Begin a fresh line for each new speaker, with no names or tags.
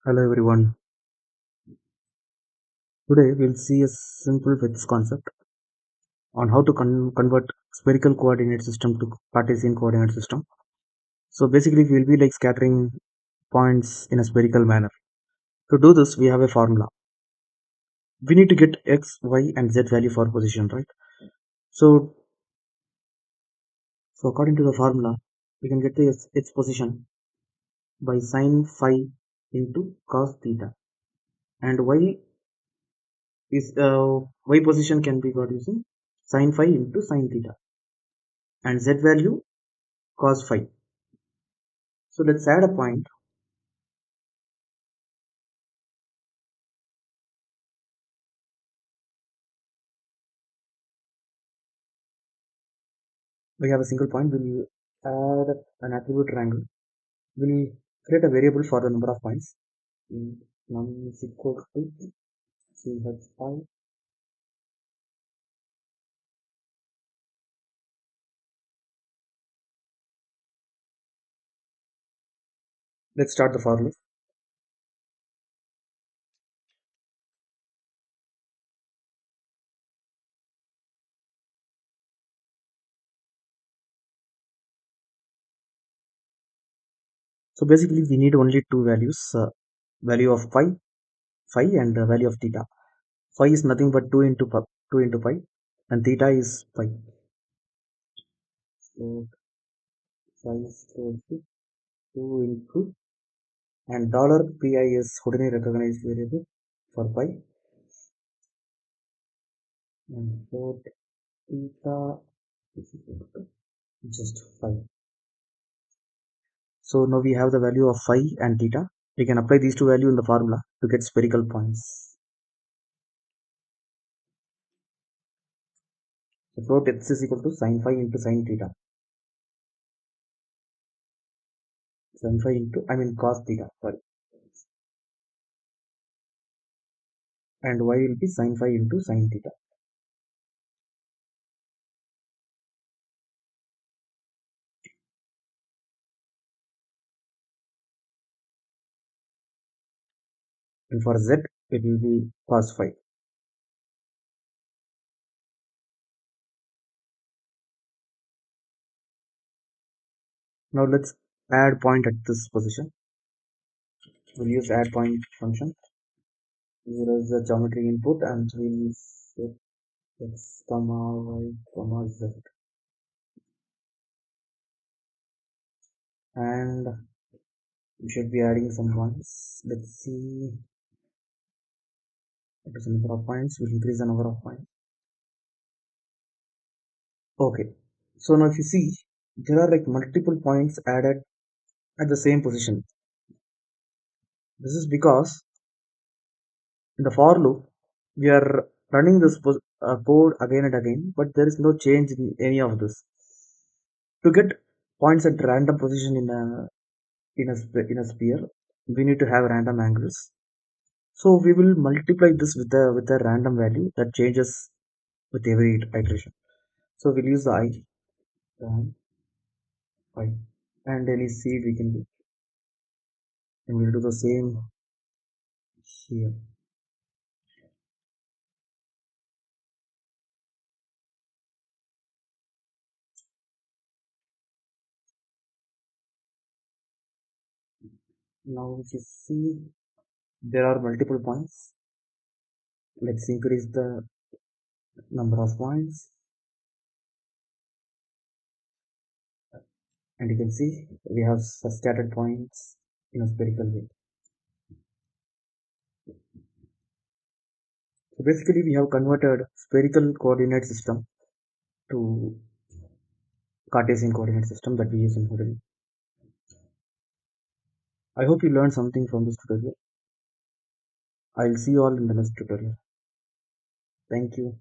Hello everyone. Today we'll see a simple VEX concept on how to convert spherical coordinate system to Cartesian coordinate system. So basically we'll be like scattering points in a spherical manner. To do this we have a formula. We need to get x, y and z value for position, right? So according to the formula we can get the its position by sine phi into cos theta, and y position can be got using sine phi into sine theta, and z value cos phi. So let's add a point. We have a single point. We'll add an attribute triangle. We'll create a variable for the number of points. Num is equal to ch5. Let's start the for loop. So basically we need only two values, value of phi and value of theta. Phi is nothing but 2 into pi, and theta is pi. So phi is equal to 2 into, and dollar $pi is Houdini recognized variable for pi, and for theta is equal to just phi. So now we have the value of phi and theta. We can apply these two values in the formula to get spherical points. So float x is equal to sine phi into sine theta. Sine phi into, cos theta, sorry. And y will be sine phi into sine theta. And for z, it will be cos phi. Now let's add point at this position. We'll use add point function. Here is the geometry input, and we'll set x comma y comma z. And we should be adding some points. Let's see what is the number of points. We'll increase the number of points. Okay, so now if you see, there are like multiple points added at the same position. This is because in the for loop we are running this code again and again, but there is no change in any of this. To get points at random position in a sphere, we need to have random angles. So we will multiply this with a random value that changes with every iteration. So we'll use the I and any c we can do, and we'll do the same here. Now if you see, there are multiple points. Let's increase the number of points, and you can see we have scattered points in a spherical way. So basically we have converted spherical coordinate system to Cartesian coordinate system that we use in Houdini. I hope you learned something from this tutorial. I'll see you all in the next tutorial. Thank you.